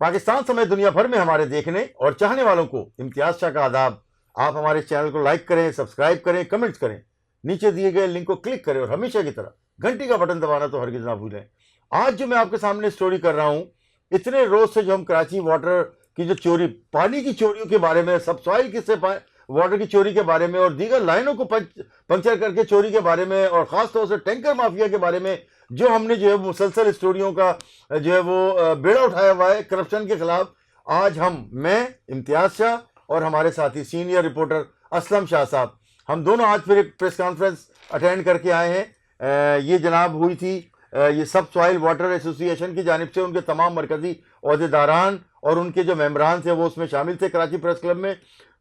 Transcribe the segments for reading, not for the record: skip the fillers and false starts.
پاکستان سمیت دنیا بھر میں ہمارے دیکھنے اور چاہنے والوں کو امتیاز شاہ کا آداب۔ آپ ہمارے چینل کو لائک کریں، سبسکرائب کریں، کمنٹس کریں، نیچے دیے گئے لنک کو کلک کریں اور ہمیشہ کی طرح گھنٹی کا بٹن دبانا تو ہرگز نہ بھولیں۔ آج جو میں آپ کے سامنے سٹوری کر رہا ہوں، اتنے روز سے جو ہم کراچی واٹر کی جو چوری، پانی کی چوریوں کے بارے میں، سب سوائل کی سے واٹر کی چوری کے بارے میں اور دیگر لائنوں کو پنکچر کر کے چوری کے بارے میں اور خاص طور سے ٹینکر مافیا کے بارے میں جو ہم نے جو ہے مسلسل اسٹوریوں کا جو ہے وہ بیڑا اٹھایا ہوا ہے کرپشن کے خلاف، آج میں امتیاز شاہ اور ہمارے ساتھی سینئر رپورٹر اسلم شاہ صاحب، ہم دونوں آج پھر ایک پریس کانفرنس اٹینڈ کر کے آئے ہیں۔ یہ جناب ہوئی تھی یہ سب سوائل واٹر ایسوسی ایشن کی جانب سے، ان کے تمام مرکزی عہدیداران اور ان کے جو ممبران تھے وہ اس میں شامل تھے کراچی پریس کلب میں۔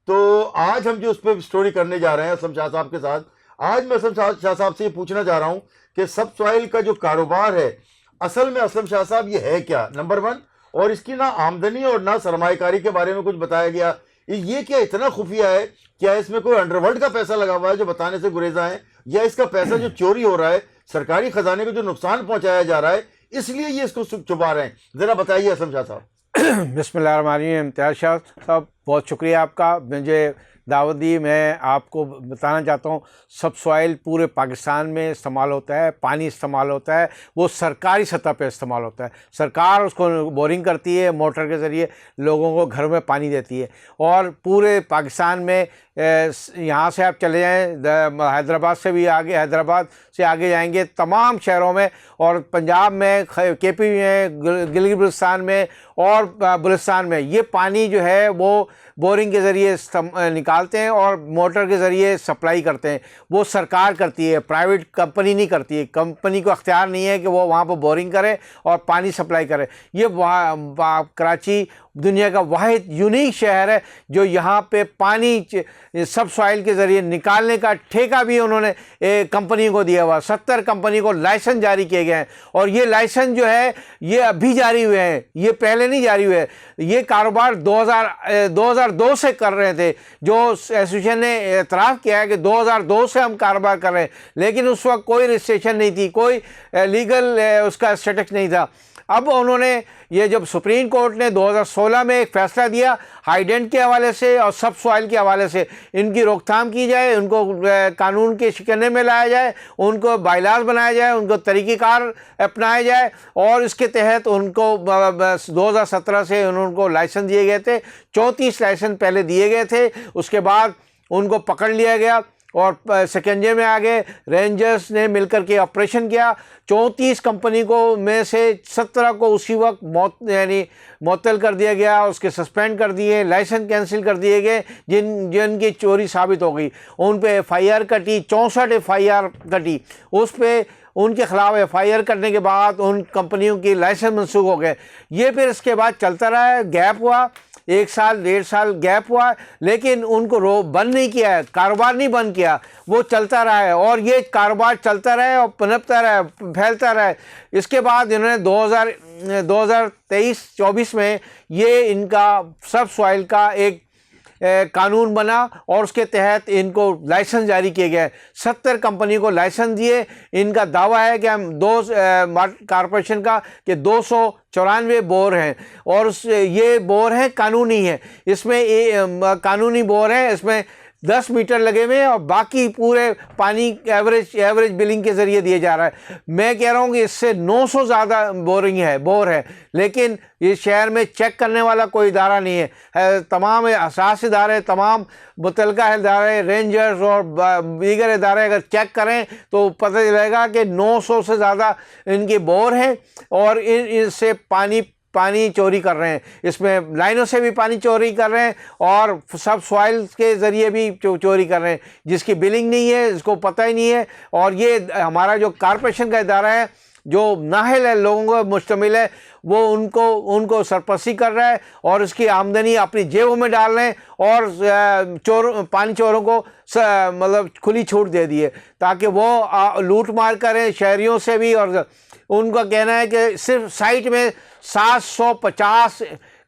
تو آج ہم جو اس پہ سٹوری کرنے جا رہے ہیں اسلم شاہ صاحب کے ساتھ، آج میں اسلم شاہ صاحب سے یہ پوچھنا چاہ رہا ہوں کہ سب سوائل کا جو کاروبار ہے اصل میں اسلم شاہ صاحب یہ ہے کیا، نمبر ون، اور اس کی نہ آمدنی اور نہ سرمایہ کاری کے بارے میں کچھ بتایا گیا۔ یہ کیا اتنا خفیہ ہے؟ کیا اس میں کوئی انڈر ورلڈ کا پیسہ لگا ہوا ہے جو بتانے سے گریزاں ہیں، یا اس کا پیسہ جو چوری ہو رہا ہے، سرکاری خزانے کو جو نقصان پہنچایا جا رہا ہے، اس لیے یہ اس کو چھپا رہے ہیں؟ ذرا بتائیے اسلم شاہ صاحب۔ بسم اللہ الرحمن الرحیم۔ امتیاز شاہ صاحب بہت شکریہ آپ کا، مجھے دعوت دی۔ میں آپ کو بتانا چاہتا ہوں سب سوائل پورے پاکستان میں استعمال ہوتا ہے، پانی استعمال ہوتا ہے، وہ سرکاری سطح پہ استعمال ہوتا ہے۔ سرکار اس کو بورنگ کرتی ہے، موٹر کے ذریعے لوگوں کو گھر میں پانی دیتی ہے، اور پورے پاکستان میں یہاں سے آپ چلے جائیں حیدرآباد سے بھی آگے، حیدرآباد سے آگے جائیں گے تمام شہروں میں، اور پنجاب میں، کے پی میں، گلگت بلتستان میں اور بلوچستان میں یہ پانی جو ہے وہ بورنگ کے ذریعے نکالتے ہیں اور موٹر کے ذریعے سپلائی کرتے ہیں۔ وہ سرکار کرتی ہے، پرائیویٹ کمپنی نہیں کرتی ہے۔ کمپنی کو اختیار نہیں ہے کہ وہ وہاں پہ بورنگ کرے اور پانی سپلائی کرے۔ یہ کراچی دنیا کا واحد یونیک شہر ہے جو یہاں پہ پانی سب سوائل کے ذریعے نکالنے کا ٹھیکہ بھی انہوں نے کمپنی کو دیا ہوا۔ 70 کمپنی کو لائسنس جاری کیے گئے ہیں، اور یہ لائسنس جو ہے یہ ابھی جاری ہوئے ہیں، یہ پہلے نہیں جاری ہوئے۔ یہ کاروبار 2002 سے کر رہے تھے، جو ایسوسیشن نے اعتراف کیا ہے کہ 2002 سے ہم کاروبار کر رہے ہیں، لیکن اس وقت کوئی رجسٹریشن نہیں تھی، کوئی لیگل اس کا اسٹیٹس نہیں تھا۔ اب انہوں نے یہ جب سپریم کورٹ نے 2016 میں ایک فیصلہ دیا ہائیڈینٹ کے حوالے سے اور سب سوائل کے حوالے سے، ان کی روک تھام کی جائے، ان کو قانون کے شکنجے میں لایا جائے، ان کو بائی لاز بنایا جائے، ان کو طریقہ کار اپنایا جائے، اور اس کے تحت ان کو 2017 سے ان کو لائسنس دیے گئے تھے۔ 34 لائسنس پہلے دیے گئے تھے، اس کے بعد ان کو پکڑ لیا گیا اور سکنجے میں آ گئے۔ رینجرز نے مل کر کے آپریشن کیا، 34 کمپنی کو میں سے 17 کو اسی وقت معطل کر دیا گیا، اس کے سسپینڈ کر دیے، لائسنس کینسل کر دیے گئے جن کی چوری ثابت ہو گئی۔ ان پہ ایف آئی آر کٹی، 64 ایف آئی آر کٹی، اس پہ ان کے خلاف ایف آئی آر کرنے کے بعد ان کمپنیوں کی لائسنس منسوخ ہو گئے۔ یہ پھر اس کے بعد چلتا رہا ہے، گیپ ہوا، 1 سال 1.5 سال گیپ ہوا، لیکن ان کو بند نہیں کیا ہے، کاروبار نہیں بند کیا، وہ چلتا رہا ہے، اور یہ کاروبار چلتا رہا ہے اور پنپتا رہا ہے، پھیلتا رہا ہے۔ اس کے بعد انہوں نے 2023-24 میں یہ ان کا سب سوائل کا ایک قانون بنا، اور اس کے تحت ان کو لائسنس جاری کیے گئے۔ 70 کمپنی کو لائسنس دیے۔ ان کا دعویٰ ہے کہ ہم کارپوریشن کا کہ 294 بور ہیں، اور یہ بور ہیں قانونی ہیں، اس میں قانونی بور ہیں، اس میں 10 میٹر لگے ہوئے ہیں، اور باقی پورے پانی ایوریج بلنگ کے ذریعے دیے جا رہا ہے۔ میں کہہ رہا ہوں کہ اس سے 900 زیادہ بور ہے، لیکن یہ شہر میں چیک کرنے والا کوئی ادارہ نہیں ہے۔ تمام حساس ادارے، تمام متعلقہ ادارے، رینجرز اور دیگر ادارے اگر چیک کریں تو پتہ چلے گا کہ 900 سے زیادہ ان کے بور ہیں، اور ان سے پانی چوری کر رہے ہیں۔ اس میں لائنوں سے بھی پانی چوری کر رہے ہیں، اور سب سوائل کے ذریعے بھی چوری کر رہے ہیں، جس کی بلنگ نہیں ہے، اس کو پتہ ہی نہیں ہے۔ اور یہ ہمارا جو کارپوریشن کا ادارہ ہے جو نااہل ہے، لوگوں کو مشتمل ہے، وہ ان کو سرپرستی کر رہا ہے، اور اس کی آمدنی اپنی جیبوں میں ڈال رہے ہیں، اور پانی چوروں کو مطلب کھلی چھوٹ دے دی ہے تاکہ وہ لوٹ مار کریں شہریوں سے بھی۔ اور ان کا کہنا ہے کہ صرف سائٹ میں 750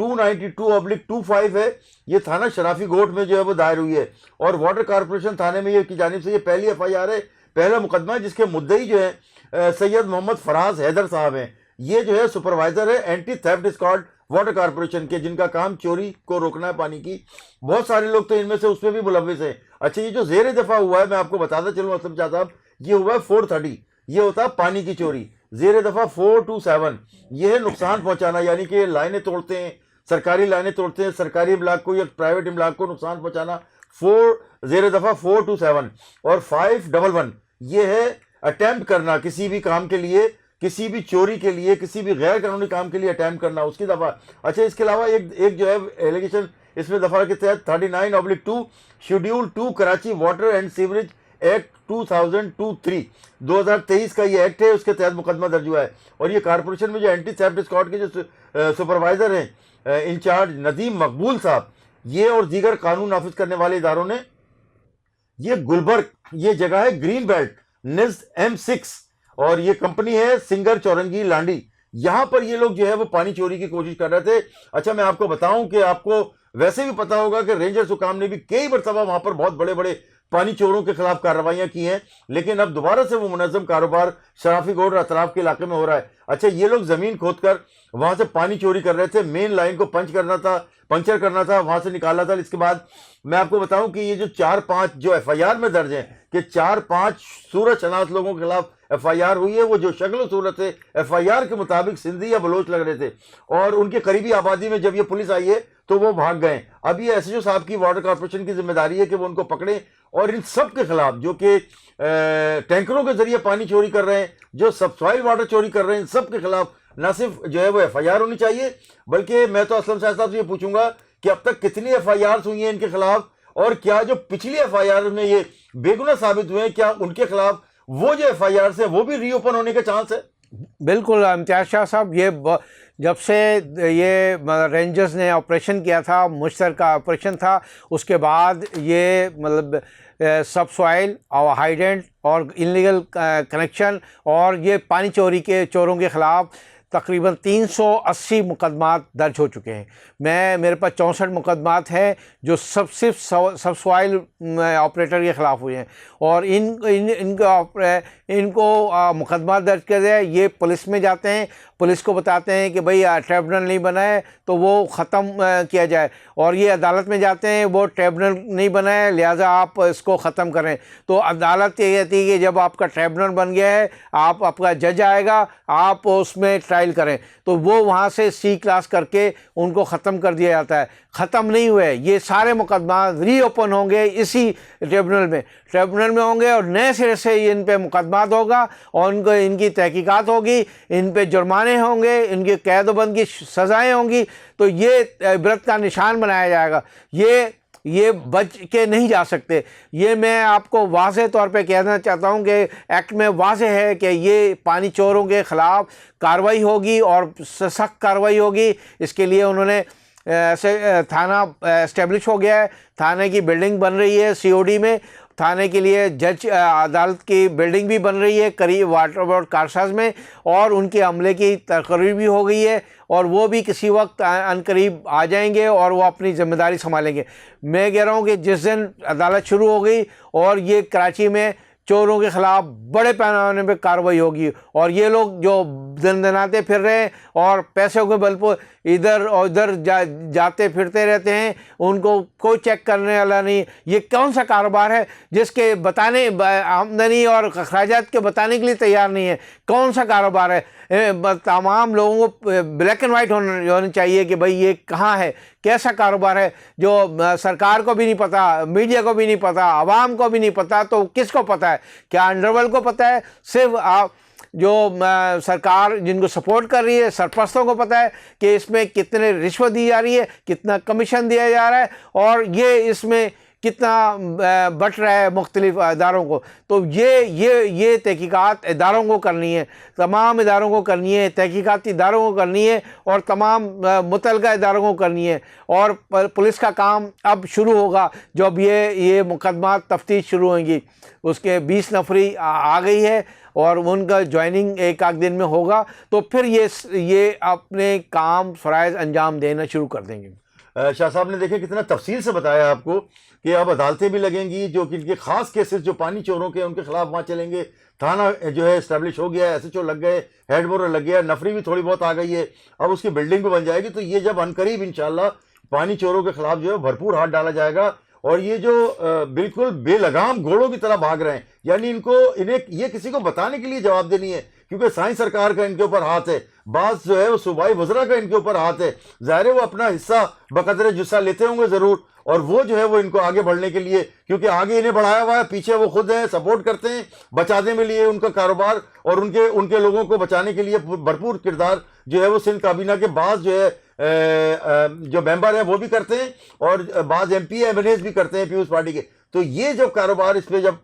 292/25 ہے, یہ تھانہ شرافی گوٹ میں جو ہے وہ دائر ہوئی ہے, اور واٹر کارپوریشن تھانے میں یہ کی جانب سے یہ پہلی FIR ہے, پہلا مقدمہ ہے, جس کے مدعی جو ہے سید محمد فراز حیدر صاحب ہیں. یہ جو ہے سپروائزر ہے anti theft squad water corporation کے, جن کا کام چوری کو روکنا ہے پانی کی. بہت سارے لوگ تو ان میں سے اس میں بھی ملوث ہیں. اچھا, یہ جو زیر دفاع ہوا ہے, میں آپ کو بتاتا چلوں اسلم شاہ صاحب, یہ ہوا ہے 430, یہ ہوتا ہے پانی کی چوری. زیر دفعہ 427 یہ ہے نقصان پہنچانا, یعنی کہ لائنیں توڑتے ہیں, سرکاری لائنیں توڑتے ہیں, سرکاری املاک کو یا پرائیویٹ املاک کو نقصان پہنچانا. زیر دفعہ 427 اور 511 یہ ہے اٹیمپٹ کرنا کسی بھی کام کے لیے, کسی بھی چوری کے لیے, کسی بھی غیر قانونی کام کے لیے اٹیمپٹ کرنا, اس کی دفعہ. اچھا, اس کے علاوہ ایک جو ہے ایلیگیشن اس میں دفعہ کے تحت 39/2 schedule 2 Karachi water and sewerage act 2023 کا یہ ایکٹ ہے, اس کے تحت مقدمہ درج ہوا ہے. اور یہ کارپوریشن میں جو اینٹی تھیفٹ اسکواڈ کے جو سپروائزر ہیں انچارج ندیم مقبول صاحب, یہ اور دیگر قانون نافذ کرنے والے اداروں نے یہ گلبرگ, یہ جگہ ہے گرین بیلٹ نز M6, اور یہ کمپنی ہے سنگر چورنگی لانڈی, یہاں پر یہ لوگ جو ہے وہ پانی چوری کی کوشش کر رہے تھے. اچھا, میں آپ کو بتاؤں کہ آپ کو ویسے بھی پتا ہوگا کہ رینجرز حکام نے بھی کئی مرتبہ وہاں پر بہت بڑے بڑے پانی چوروں کے خلاف کارروائیاں کی ہیں, لیکن اب دوبارہ سے وہ منظم کاروبار شرافی گوڑ اور اطراف کے علاقے میں ہو رہا ہے. اچھا, یہ لوگ زمین کھود کر وہاں سے پانی چوری کر رہے تھے, مین لائن کو پنچر کرنا تھا, وہاں سے نکالنا تھا. اس کے بعد میں آپ کو بتاؤں کہ یہ جو 4-5 جو FIR میں درج ہیں, کہ 4-5 صورت شناس لوگوں کے خلاف FIR ہوئی ہے, وہ جو شکل و صورت ہے FIR کے مطابق سندھی یا بلوچ لگ رہے تھے, اور ان کے قریبی آبادی میں جب یہ پولیس آئی ہے تو وہ بھاگ گئے. اب یہ SHO صاحب کی واٹر کارپوریشن کی ذمہ داری ہے کہ وہ ان کو پکڑیں, اور ان سب کے خلاف جو کہ ٹینکروں کے ذریعے پانی چوری کر رہے ہیں, جو سب سوائل واٹر چوری کر رہے ہیں, ان سب کے خلاف نہ صرف جو ہے وہ FIR ہونی چاہیے, بلکہ میں تو اسلم شاہ صاحب سے یہ پوچھوں گا کہ اب تک کتنی FIRs ہوئی ہیں ان کے خلاف, اور کیا جو پچھلی FIR میں یہ بے گناہ ثابت ہوئے ہیں, کیا ان کے خلاف وہ جو FIRs ہیں وہ بھی ری اوپن ہونے کے چانس ہے؟ بالکل امتیاز شاہ صاحب, یہ جب سے یہ رینجرز نے آپریشن کیا تھا, مشترکہ آپریشن تھا, اس کے بعد یہ مطلب سب سوائل اور ہائیڈنٹ اور انلیگل کنیکشن اور یہ پانی چوری کے چوروں کے خلاف تقریباً 380 مقدمات درج ہو چکے ہیں. میرے پاس 64 مقدمات ہیں جو صرف سب سوائل آپریٹر کے خلاف ہوئے ہیں, اور ان کو مقدمات درج کر دیا. یہ پولیس میں جاتے ہیں, پولیس کو بتاتے ہیں کہ بھئی ٹریبونل نہیں بنا ہے تو وہ ختم کیا جائے, اور یہ عدالت میں جاتے ہیں, وہ ٹریبونل نہیں بنا ہے لہٰذا آپ اس کو ختم کریں. تو عدالت یہ کہتی ہے کہ جب آپ کا ٹریبونل بن گیا ہے, آپ کا جج آئے گا, آپ اس میں ٹرائل کریں. تو وہ وہاں سے C کلاس کر کے ان کو ختم کر دیا جاتا ہے. ختم نہیں ہوئے, یہ سارے مقدمات ری اوپن ہوں گے اسی ٹریبونل میں ہوں گے, اور نئے سرے سے ان پہ مقدمات ہوگا, اور ان کی تحقیقات ہوگی, ان پہ جرمانے ہوں گے, ان کی قید و بند کی سزائیں ہوں گی. تو یہ عبرت کا نشان بنایا جائے گا. یہ بچ کے نہیں جا سکتے. یہ میں آپ کو واضح طور پہ کہنا چاہتا ہوں کہ ایکٹ میں واضح ہے کہ یہ پانی چوروں کے خلاف کارروائی ہوگی اور سخت کارروائی ہوگی. اس کے لیے انہوں نے تھانہ اسٹیبلش ہو گیا ہے, تھانے کی بلڈنگ بن رہی ہے COD میں, تھانے کے لیے جج عدالت کی بلڈنگ بھی بن رہی ہے قریب واٹر بورڈ کارساز میں, اور ان کے عملے کی تقرری بھی ہو گئی ہے, اور وہ بھی کسی وقت ان قریب آ جائیں گے اور وہ اپنی ذمہ داری سنبھالیں گے. میں کہہ رہا ہوں کہ جس دن عدالت شروع ہو گئی اور یہ کراچی میں چوروں کے خلاف بڑے پیمانے پہ کارروائی ہوگی, اور یہ لوگ جو دناتے پھر رہے ہیں اور پیسوں کے بل پر ادھر اور ادھر جاتے پھرتے رہتے ہیں, ان کو کوئی چیک کرنے والا نہیں. یہ کون سا کاروبار ہے جس کے بتانے آمدنی اور اخراجات کے بتانے کے لیے تیار نہیں ہے؟ کون سا کاروبار ہے؟ تمام لوگوں کو بلیک اینڈ وائٹ ہونی چاہیے کہ بھئی یہ کہاں ہے, کیسا کاروبار ہے, جو سرکار کو بھی نہیں پتا, میڈیا کو بھی نہیں پتا, عوام کو بھی نہیں پتا. تو کس کو پتا ہے؟ کیا انڈرورلڈ کو پتا ہے؟ صرف جو سرکار جن کو سپورٹ کر رہی ہے سرپرستوں کو پتا ہے کہ اس میں کتنے رشوت دی جا رہی ہے, کتنا کمیشن دیا جا رہا ہے, اور یہ اس میں کتنا بٹ رہا ہے مختلف اداروں کو. تو یہ تحقیقات اداروں کو کرنی ہے, تمام اداروں کو کرنی ہے, تحقیقاتی اداروں کو کرنی ہے, اور تمام متعلقہ اداروں کو کرنی ہے. اور پولیس کا کام اب شروع ہوگا جب یہ مقدمات تفتیش شروع ہوئیں گی. اس کے 20 نفری آ گئی ہے اور ان کا جوائننگ ایک آدھ دن میں ہوگا, تو پھر یہ اپنے کام فرائض انجام دینا شروع کر دیں گے. شاہ صاحب نے دیکھیں کتنا تفصیل سے بتایا آپ کو کہ اب عدالتیں بھی لگیں گی, جو کہ ان کے خاص کیسز جو پانی چوروں کے ان کے خلاف وہاں چلیں گے. تھانہ جو ہے اسٹیبلش ہو گیا ہے, ایس ایچ او لگ گئے, ہیڈ بورر لگ گیا, نفری بھی تھوڑی بہت آ گئی ہے, اب اس کی بلڈنگ بھی بن جائے گی. تو یہ جب عنقریب انشاءاللہ پانی چوروں کے خلاف جو ہے بھرپور ہاتھ ڈالا جائے گا. اور یہ جو بالکل بے لگام گھوڑوں کی طرح بھاگ رہے ہیں, یعنی انہیں یہ کسی کو بتانے کے لیے جواب دینی ہے, کیونکہ سائنس سرکار کا ان کے اوپر ہاتھ ہے, بعض جو ہے وہ صوبائی وزراء کا ان کے اوپر ہاتھ ہے. ظاہر ہے وہ اپنا حصہ بقدر جسہ لیتے ہوں گے ضرور, اور وہ جو ہے وہ ان کو آگے بڑھنے کے لیے, کیونکہ آگے انہیں بڑھایا ہوا ہے, پیچھے وہ خود ہیں, سپورٹ کرتے ہیں, بچانے میں لیے ان کا کاروبار اور ان کے لوگوں کو بچانے کے لیے بھرپور کردار جو ہے وہ سندھ کابینہ کے بعض جو ہے جو ممبر ہیں وہ بھی کرتے ہیں, اور بعض M P M N As بھی کرتے ہیں پیپلز پارٹی کے. تو یہ جب کاروبار اس پہ جب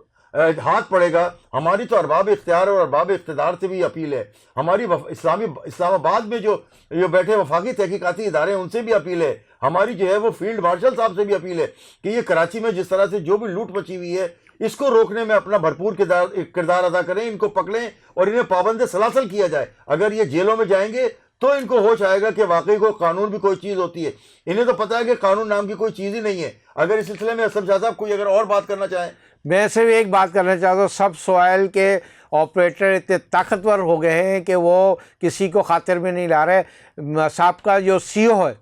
ہاتھ پڑے گا, ہماری تو ارباب اختیار اور ارباب اقتدار سے بھی اپیل ہے, ہماری اسلام آباد میں جو بیٹھے وفاقی تحقیقاتی ادارے ہیں ان سے بھی اپیل ہے, ہماری جو ہے وہ فیلڈ مارشل صاحب سے بھی اپیل ہے کہ یہ کراچی میں جس طرح سے جو بھی لوٹ مچی ہوئی ہے اس کو روکنے میں اپنا بھرپور کردار ادا کریں, ان کو پکڑیں اور انہیں پابند سلاسل کیا جائے. اگر یہ جیلوں میں جائیں گے تو ان کو ہوش آئے گا کہ واقعی کو قانون بھی کوئی چیز ہوتی ہے. انہیں تو پتہ ہے کہ قانون نام کی کوئی چیز ہی نہیں ہے. اگر اس سلسلے میں اسلم شاہ صاحب کوئی اگر اور بات کرنا چاہیں. میں صرف ایک بات کرنا چاہتا ہوں, سب سوائل کے آپریٹر اتنے طاقتور ہو گئے ہیں کہ وہ کسی کو خاطر میں نہیں لا رہے. سابقہ جو سی او ہے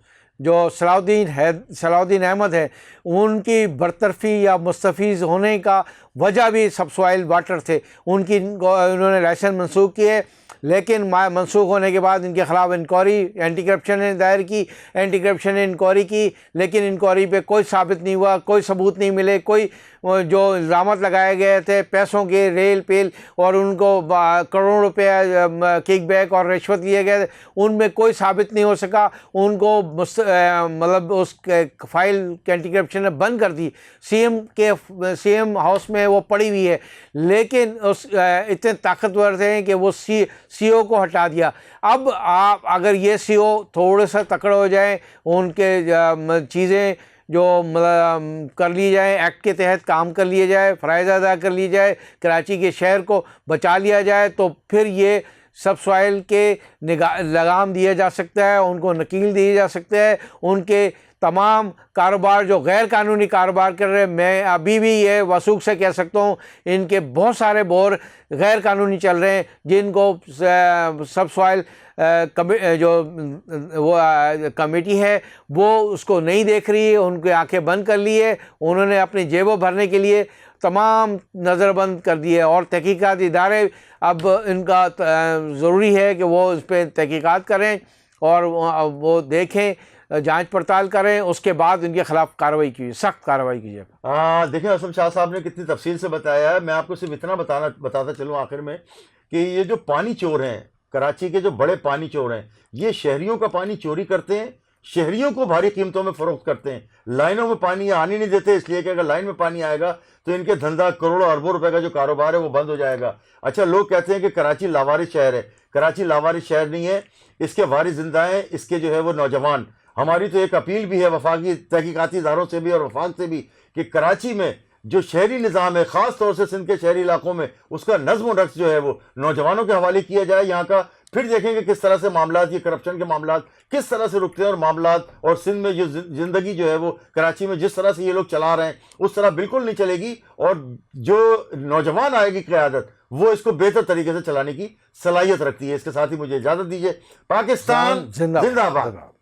جو صلاح الدین احمد ہے, ان کی برطرفی یا مستفیض ہونے کا وجہ بھی سب سوائل واٹر تھے. انہوں نے لائسنس منسوخ کیے, لیکن منسوخ ہونے کے بعد ان کے خلاف انکوائری اینٹی کرپشن نے دائر کی, اینٹی کرپشن نے انکوائری کی, لیکن انکوائری پہ کوئی ثابت نہیں ہوا, کوئی ثبوت نہیں ملے. کوئی جو الزامات لگائے گئے تھے پیسوں کے ریل پیل اور ان کو کروڑوں روپے کک بیک اور رشوت لیے گئے تھے, ان میں کوئی ثابت نہیں ہو سکا. ان کو مطلب اس فائل اینٹی کرپشن نے بند کر دی. سی ایم ہاؤس میں وہ پڑی ہوئی ہے, لیکن اتنے طاقتور تھے کہ وہ سی او کو ہٹا دیا. اب آپ اگر یہ سی او تھوڑے سا تکڑے ہو جائیں, ان کے چیزیں جو کر لی جائیں, ایکٹ کے تحت کام کر لیے جائے, فرائض ادا کر لی جائے, کراچی کے شہر کو بچا لیا جائے, تو پھر یہ سب سوائل کے لگام دیا جا سکتا ہے, ان کو نکیل دیے جا سکتے ہیں. ان کے تمام کاروبار جو غیر قانونی کاروبار کر رہے ہیں, میں ابھی بھی یہ وثوق سے کہہ سکتا ہوں ان کے بہت سارے بور غیر قانونی چل رہے ہیں, جن کو سب سوائل جو وہ کمیٹی ہے وہ اس کو نہیں دیکھ رہی ہے, ان کی آنکھیں بند کر لی ہے. انہوں نے اپنی جیبوں بھرنے کے لیے تمام نظر بند کر دی ہے. اور تحقیقاتی ادارے اب ان کا ضروری ہے کہ وہ اس پہ تحقیقات کریں اور وہ دیکھیں, جانچ پڑتال کریں, اس کے بعد ان کے خلاف کارروائی کی, سخت کارروائی کی جائے. دیکھیں اسلم شاہ صاحب نے کتنی تفصیل سے بتایا ہے. میں آپ کو صرف اتنا بتاتا چلوں آخر میں کہ یہ جو پانی چور ہیں, کراچی کے جو بڑے پانی چور ہیں, یہ شہریوں کا پانی چوری کرتے ہیں, شہریوں کو بھاری قیمتوں میں فروخت کرتے ہیں, لائنوں میں پانی آنے نہیں دیتے, اس لیے کہ اگر لائن میں پانی آئے گا تو ان کے دھندا کروڑوں اربوں روپے کا جو کاروبار ہے وہ بند ہو جائے گا. اچھا, لوگ کہتے ہیں کہ کراچی لاوارث شہر ہے. کراچی لاوارث شہر نہیں ہے, اس کے وارث زندہ ہیں, اس کے جو ہے وہ نوجوان. ہماری تو ایک اپیل بھی ہے وفاقی تحقیقاتی اداروں سے بھی اور وفاق سے بھی کہ کراچی میں جو شہری نظام ہے, خاص طور سے سندھ کے شہری علاقوں میں, اس کا نظم و نسق جو ہے وہ نوجوانوں کے حوالے کیا جائے یہاں کا. پھر دیکھیں گے کس طرح سے معاملات, یہ کرپشن کے معاملات کس طرح سے رکتے ہیں, اور معاملات اور سندھ میں جو زندگی جو ہے وہ کراچی میں جس طرح سے یہ لوگ چلا رہے ہیں اس طرح بالکل نہیں چلے گی. اور جو نوجوان آئے گی قیادت وہ اس کو بہتر طریقے سے چلانے کی صلاحیت رکھتی ہے. اس کے ساتھ ہی مجھے اجازت دیجیے. پاکستان زندہ باد.